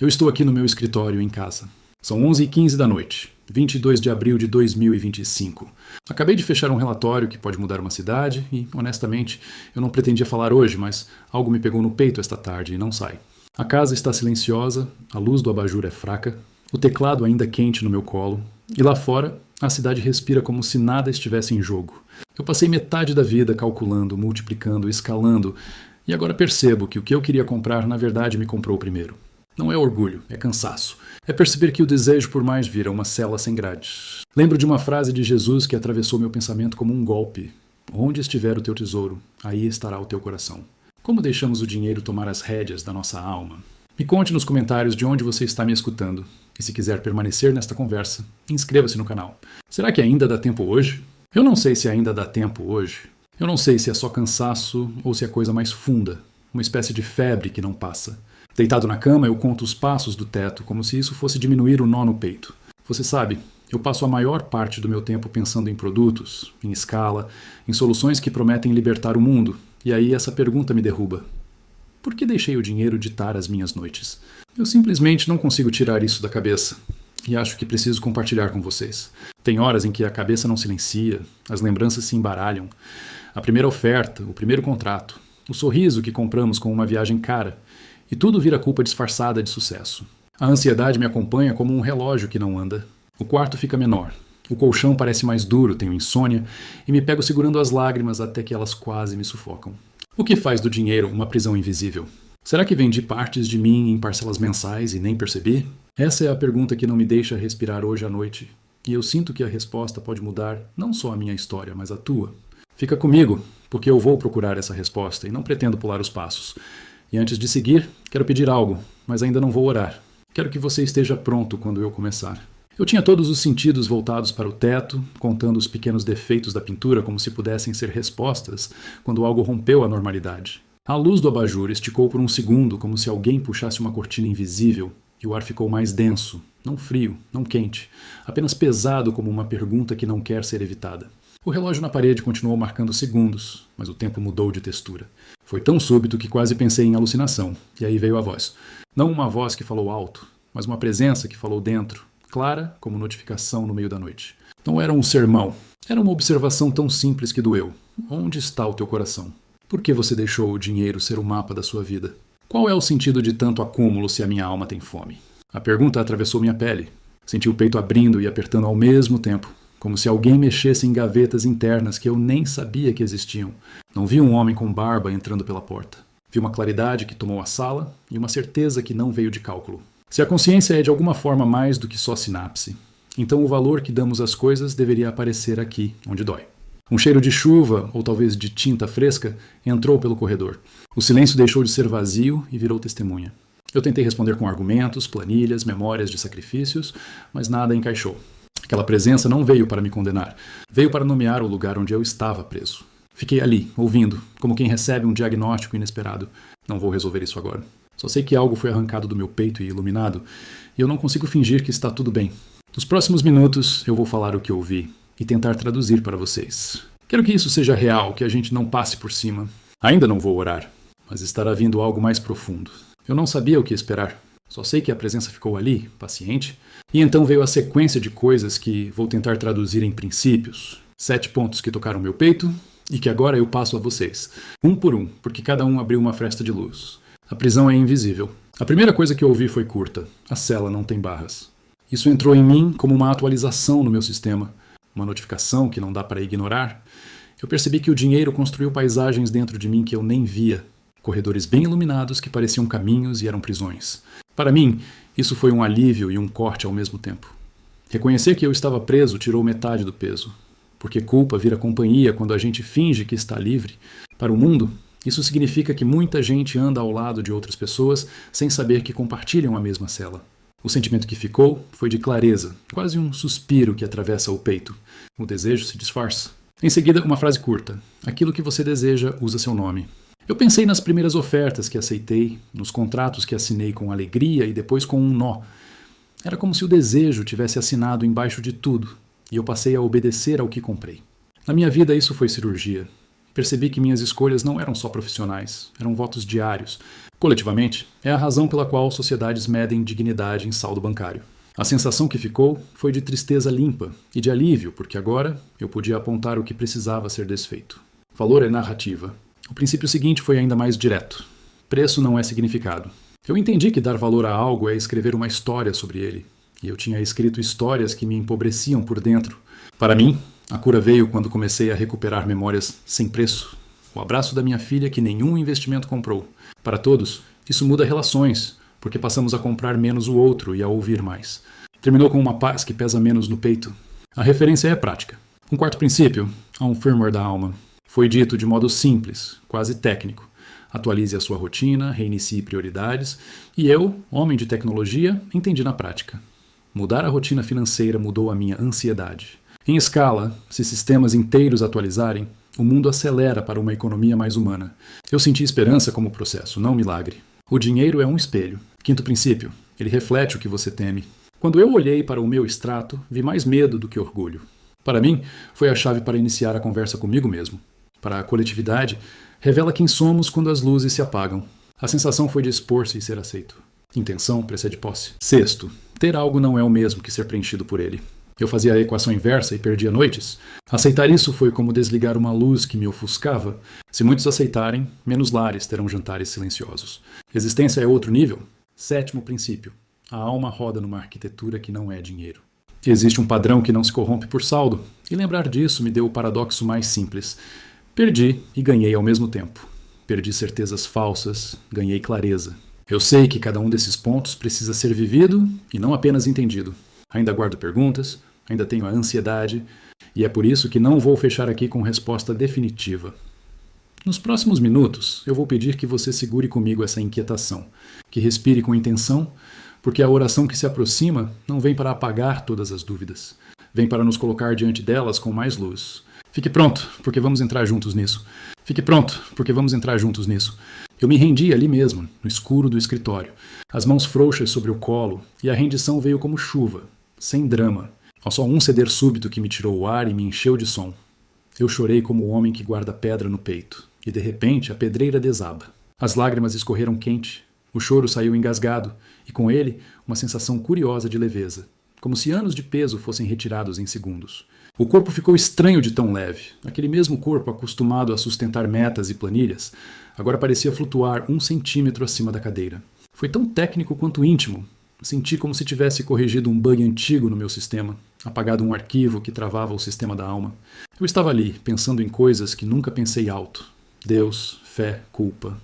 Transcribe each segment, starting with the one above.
Eu estou aqui no meu escritório em casa. São 11h15 da noite, 22 de abril de 2025. Acabei de fechar um relatório que pode mudar uma cidade e, honestamente, eu não pretendia falar hoje, mas algo me pegou no peito esta tarde e não sai. A casa está silenciosa, a luz do abajur é fraca, o teclado ainda quente no meu colo, e lá fora a cidade respira como se nada estivesse em jogo. Eu passei metade da vida calculando, multiplicando, escalando, e agora percebo que o que eu queria comprar na verdade me comprou primeiro. Não é orgulho, é cansaço. É perceber que o desejo por mais vira uma cela sem grades. Lembro de uma frase de Jesus que atravessou meu pensamento como um golpe. Onde estiver o teu tesouro, aí estará o teu coração. Como deixamos o dinheiro tomar as rédeas da nossa alma? Me conte nos comentários de onde você está me escutando. E se quiser permanecer nesta conversa, inscreva-se no canal. Será que ainda dá tempo hoje? Eu não sei se ainda dá tempo hoje. Eu não sei se é só cansaço ou se é coisa mais funda. Uma espécie de febre que não passa. Deitado na cama, eu conto os passos do teto, como se isso fosse diminuir o nó no peito. Você sabe, eu passo a maior parte do meu tempo pensando em produtos, em escala, em soluções que prometem libertar o mundo, e aí essa pergunta me derruba. Por que deixei o dinheiro ditar as minhas noites? Eu simplesmente não consigo tirar isso da cabeça, e acho que preciso compartilhar com vocês. Tem horas em que a cabeça não silencia, as lembranças se embaralham. A primeira oferta, o primeiro contrato, o sorriso que compramos com uma viagem cara, e tudo vira culpa disfarçada de sucesso. A ansiedade me acompanha como um relógio que não anda. O quarto fica menor. O colchão parece mais duro, tenho insônia, e me pego segurando as lágrimas até que elas quase me sufocam. O que faz do dinheiro uma prisão invisível? Será que vendi partes de mim em parcelas mensais e nem percebi? Essa é a pergunta que não me deixa respirar hoje à noite. E eu sinto que a resposta pode mudar não só a minha história, mas a tua. Fica comigo, porque eu vou procurar essa resposta e não pretendo pular os passos. E antes de seguir, quero pedir algo, mas ainda não vou orar. Quero que você esteja pronto quando eu começar. Eu tinha todos os sentidos voltados para o teto, contando os pequenos defeitos da pintura como se pudessem ser respostas quando algo rompeu a normalidade. A luz do abajur esticou por um segundo como se alguém puxasse uma cortina invisível e o ar ficou mais denso, não frio, não quente, apenas pesado como uma pergunta que não quer ser evitada. O relógio na parede continuou marcando segundos, mas o tempo mudou de textura. Foi tão súbito que quase pensei em alucinação, e aí veio a voz. Não uma voz que falou alto, mas uma presença que falou dentro, clara como notificação no meio da noite. Não era um sermão, era uma observação tão simples que doeu. Onde está o teu coração? Por que você deixou o dinheiro ser o mapa da sua vida? Qual é o sentido de tanto acúmulo se a minha alma tem fome? A pergunta atravessou minha pele. Senti o peito abrindo e apertando ao mesmo tempo, como se alguém mexesse em gavetas internas que eu nem sabia que existiam. Não vi um homem com barba entrando pela porta. Vi uma claridade que tomou a sala e uma certeza que não veio de cálculo. Se a consciência é de alguma forma mais do que só sinapse, então o valor que damos às coisas deveria aparecer aqui, onde dói. Um cheiro de chuva, ou talvez de tinta fresca, entrou pelo corredor. O silêncio deixou de ser vazio e virou testemunha. Eu tentei responder com argumentos, planilhas, memórias de sacrifícios, mas nada encaixou. Aquela presença não veio para me condenar. Veio para nomear o lugar onde eu estava preso. Fiquei ali, ouvindo, como quem recebe um diagnóstico inesperado. Não vou resolver isso agora. Só sei que algo foi arrancado do meu peito e iluminado, e eu não consigo fingir que está tudo bem. Nos próximos minutos, eu vou falar o que ouvi e tentar traduzir para vocês. Quero que isso seja real, que a gente não passe por cima. Ainda não vou orar, mas estará vindo algo mais profundo. Eu não sabia o que esperar. Só sei que a presença ficou ali, paciente, e então veio a sequência de coisas que vou tentar traduzir em princípios. 7 pontos que tocaram meu peito e que agora eu passo a vocês, um por um, porque cada um abriu uma fresta de luz. A prisão é invisível. A primeira coisa que eu ouvi foi curta. A cela não tem barras. Isso entrou em mim como uma atualização no meu sistema, uma notificação que não dá para ignorar. Eu percebi que o dinheiro construiu paisagens dentro de mim que eu nem via. Corredores bem iluminados que pareciam caminhos e eram prisões. Para mim, isso foi um alívio e um corte ao mesmo tempo. Reconhecer que eu estava preso tirou metade do peso. Porque culpa vira companhia quando a gente finge que está livre. Para o mundo, isso significa que muita gente anda ao lado de outras pessoas sem saber que compartilham a mesma cela. O sentimento que ficou foi de clareza, quase um suspiro que atravessa o peito. O desejo se disfarça. Em seguida, uma frase curta. Aquilo que você deseja usa seu nome. Eu pensei nas primeiras ofertas que aceitei, nos contratos que assinei com alegria e depois com um nó. Era como se o desejo tivesse assinado embaixo de tudo, e eu passei a obedecer ao que comprei. Na minha vida isso foi cirurgia. Percebi que minhas escolhas não eram só profissionais, eram votos diários. Coletivamente, é a razão pela qual sociedades medem dignidade em saldo bancário. A sensação que ficou foi de tristeza limpa e de alívio, porque agora eu podia apontar o que precisava ser desfeito. Valor é narrativa. O princípio seguinte foi ainda mais direto. Preço não é significado. Eu entendi que dar valor a algo é escrever uma história sobre ele. E eu tinha escrito histórias que me empobreciam por dentro. Para mim, a cura veio quando comecei a recuperar memórias sem preço. O abraço da minha filha que nenhum investimento comprou. Para todos, isso muda relações, porque passamos a comprar menos o outro e a ouvir mais. Terminou com uma paz que pesa menos no peito. A referência é prática. Um quarto princípio, há um firmware da alma. Foi dito de modo simples, quase técnico. Atualize a sua rotina, reinicie prioridades, e eu, homem de tecnologia, entendi na prática. Mudar a rotina financeira mudou a minha ansiedade. Em escala, se sistemas inteiros atualizarem, o mundo acelera para uma economia mais humana. Eu senti esperança como processo, não milagre. O dinheiro é um espelho. Quinto princípio, ele reflete o que você teme. Quando eu olhei para o meu extrato, vi mais medo do que orgulho. Para mim, foi a chave para iniciar a conversa comigo mesmo. Para a coletividade, revela quem somos quando as luzes se apagam. A sensação foi de expor-se e ser aceito. Intenção precede posse. Sexto, ter algo não é o mesmo que ser preenchido por ele. Eu fazia a equação inversa e perdia noites. Aceitar isso foi como desligar uma luz que me ofuscava. Se muitos aceitarem, menos lares terão jantares silenciosos. Existência é outro nível? Sétimo princípio. A alma roda numa arquitetura que não é dinheiro. Existe um padrão que não se corrompe por saldo, e lembrar disso me deu o paradoxo mais simples. Perdi e ganhei ao mesmo tempo. Perdi certezas falsas, ganhei clareza. Eu sei que cada um desses pontos precisa ser vivido e não apenas entendido. Ainda guardo perguntas, ainda tenho a ansiedade, e é por isso que não vou fechar aqui com resposta definitiva. Nos próximos minutos, eu vou pedir que você segure comigo essa inquietação, que respire com intenção, porque a oração que se aproxima não vem para apagar todas as dúvidas, vem para nos colocar diante delas com mais luz. Fique pronto, porque vamos entrar juntos nisso. Fique pronto, porque vamos entrar juntos nisso. Eu me rendi ali mesmo, no escuro do escritório, as mãos frouxas sobre o colo, e a rendição veio como chuva, sem drama, ao só um ceder súbito que me tirou o ar e me encheu de som. Eu chorei como o homem que guarda pedra no peito, e de repente a pedreira desaba. As lágrimas escorreram quente, o choro saiu engasgado, e com ele uma sensação curiosa de leveza, como se anos de peso fossem retirados em segundos. O corpo ficou estranho de tão leve. Aquele mesmo corpo acostumado a sustentar metas e planilhas, agora parecia flutuar 1 centímetro acima da cadeira. Foi tão técnico quanto íntimo. Senti como se tivesse corrigido um bug antigo no meu sistema, apagado um arquivo que travava o sistema da alma. Eu estava ali, pensando em coisas que nunca pensei alto. Deus, fé, culpa.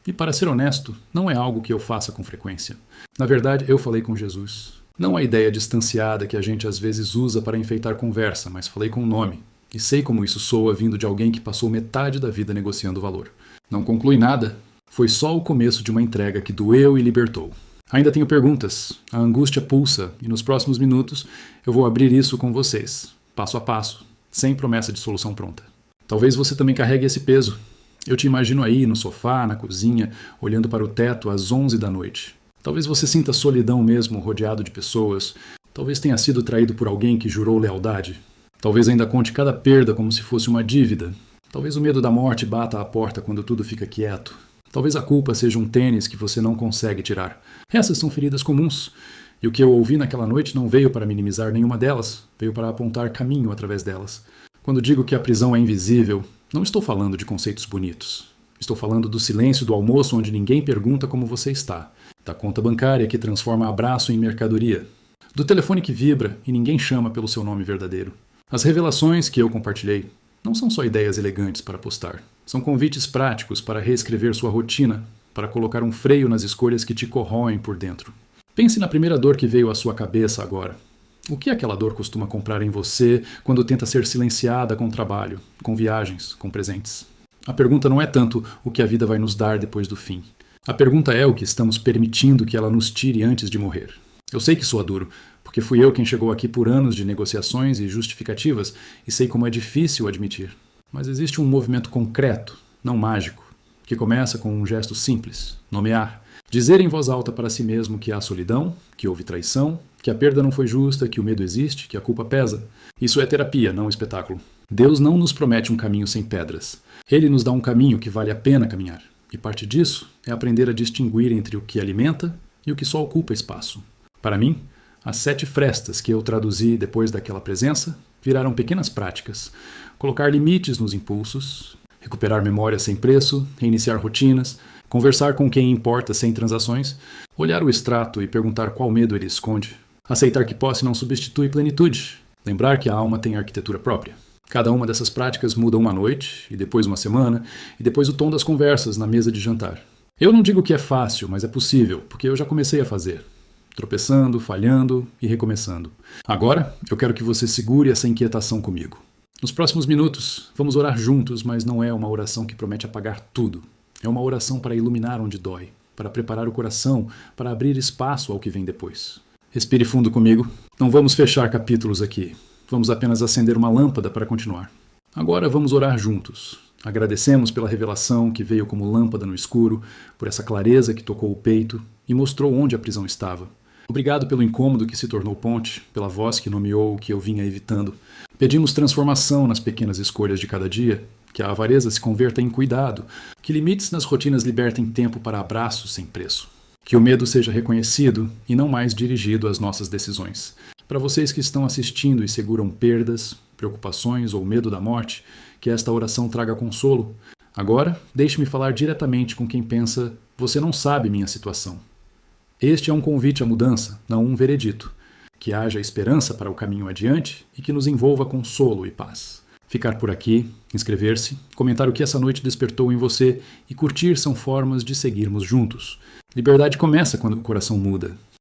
E para ser honesto, não é algo que eu faça com frequência. Na verdade, eu falei com Jesus. Não a ideia distanciada que a gente às vezes usa para enfeitar conversa, mas falei com o nome. E sei como isso soa vindo de alguém que passou metade da vida negociando valor. Não conclui nada. Foi só o começo de uma entrega que doeu e libertou. Ainda tenho perguntas. A angústia pulsa e nos próximos minutos eu vou abrir isso com vocês, passo a passo, sem promessa de solução pronta. Talvez você também carregue esse peso. Eu te imagino aí no sofá, na cozinha, olhando para o teto às 11 da noite. Talvez você sinta solidão mesmo, rodeado de pessoas. Talvez tenha sido traído por alguém que jurou lealdade. Talvez ainda conte cada perda como se fosse uma dívida. Talvez o medo da morte bata à porta quando tudo fica quieto. Talvez a culpa seja um tênis que você não consegue tirar. Essas são feridas comuns. E o que eu ouvi naquela noite não veio para minimizar nenhuma delas, veio para apontar caminho através delas. Quando digo que a prisão é invisível, não estou falando de conceitos bonitos. Estou falando do silêncio do almoço onde ninguém pergunta como você está. Da conta bancária que transforma abraço em mercadoria. Do telefone que vibra e ninguém chama pelo seu nome verdadeiro. As revelações que eu compartilhei não são só ideias elegantes para postar. São convites práticos para reescrever sua rotina, para colocar um freio nas escolhas que te corroem por dentro. Pense na primeira dor que veio à sua cabeça agora. O que aquela dor costuma comprar em você quando tenta ser silenciada com trabalho, com viagens, com presentes? A pergunta não é tanto o que a vida vai nos dar depois do fim. A pergunta é o que estamos permitindo que ela nos tire antes de morrer. Eu sei que soa duro, porque fui eu quem chegou aqui por anos de negociações e justificativas e sei como é difícil admitir. Mas existe um movimento concreto, não mágico, que começa com um gesto simples, nomear. Dizer em voz alta para si mesmo que há solidão, que houve traição, que a perda não foi justa, que o medo existe, que a culpa pesa. Isso é terapia, não espetáculo. Deus não nos promete um caminho sem pedras. Ele nos dá um caminho que vale a pena caminhar. E parte disso é aprender a distinguir entre o que alimenta e o que só ocupa espaço. Para mim, as 7 frestas que eu traduzi depois daquela presença viraram pequenas práticas. Colocar limites nos impulsos, recuperar memórias sem preço, reiniciar rotinas, conversar com quem importa sem transações, olhar o extrato e perguntar qual medo ele esconde, aceitar que posse não substitui plenitude, lembrar que a alma tem arquitetura própria. Cada uma dessas práticas muda uma noite, e depois uma semana, e depois o tom das conversas na mesa de jantar. Eu não digo que é fácil, mas é possível, porque eu já comecei a fazer. Tropeçando, falhando e recomeçando. Agora, eu quero que você segure essa inquietação comigo. Nos próximos minutos, vamos orar juntos, mas não é uma oração que promete apagar tudo. É uma oração para iluminar onde dói, para preparar o coração, para abrir espaço ao que vem depois. Respire fundo comigo. Não vamos fechar capítulos aqui. Vamos apenas acender uma lâmpada para continuar. Agora vamos orar juntos. Agradecemos pela revelação que veio como lâmpada no escuro, por essa clareza que tocou o peito e mostrou onde a prisão estava. Obrigado pelo incômodo que se tornou ponte, pela voz que nomeou o que eu vinha evitando. Pedimos transformação nas pequenas escolhas de cada dia, que a avareza se converta em cuidado, que limites nas rotinas libertem tempo para abraços sem preço. Que o medo seja reconhecido e não mais dirigido às nossas decisões. Para vocês que estão assistindo e seguram perdas, preocupações ou medo da morte, que esta oração traga consolo. Agora, deixe-me falar diretamente com quem pensa: você não sabe minha situação. Este é um convite à mudança, não um veredito. Que haja esperança para o caminho adiante e que nos envolva consolo e paz. Ficar por aqui, inscrever-se, comentar o que essa noite despertou em você e curtir são formas de seguirmos juntos. Liberdade começa quando o coração muda.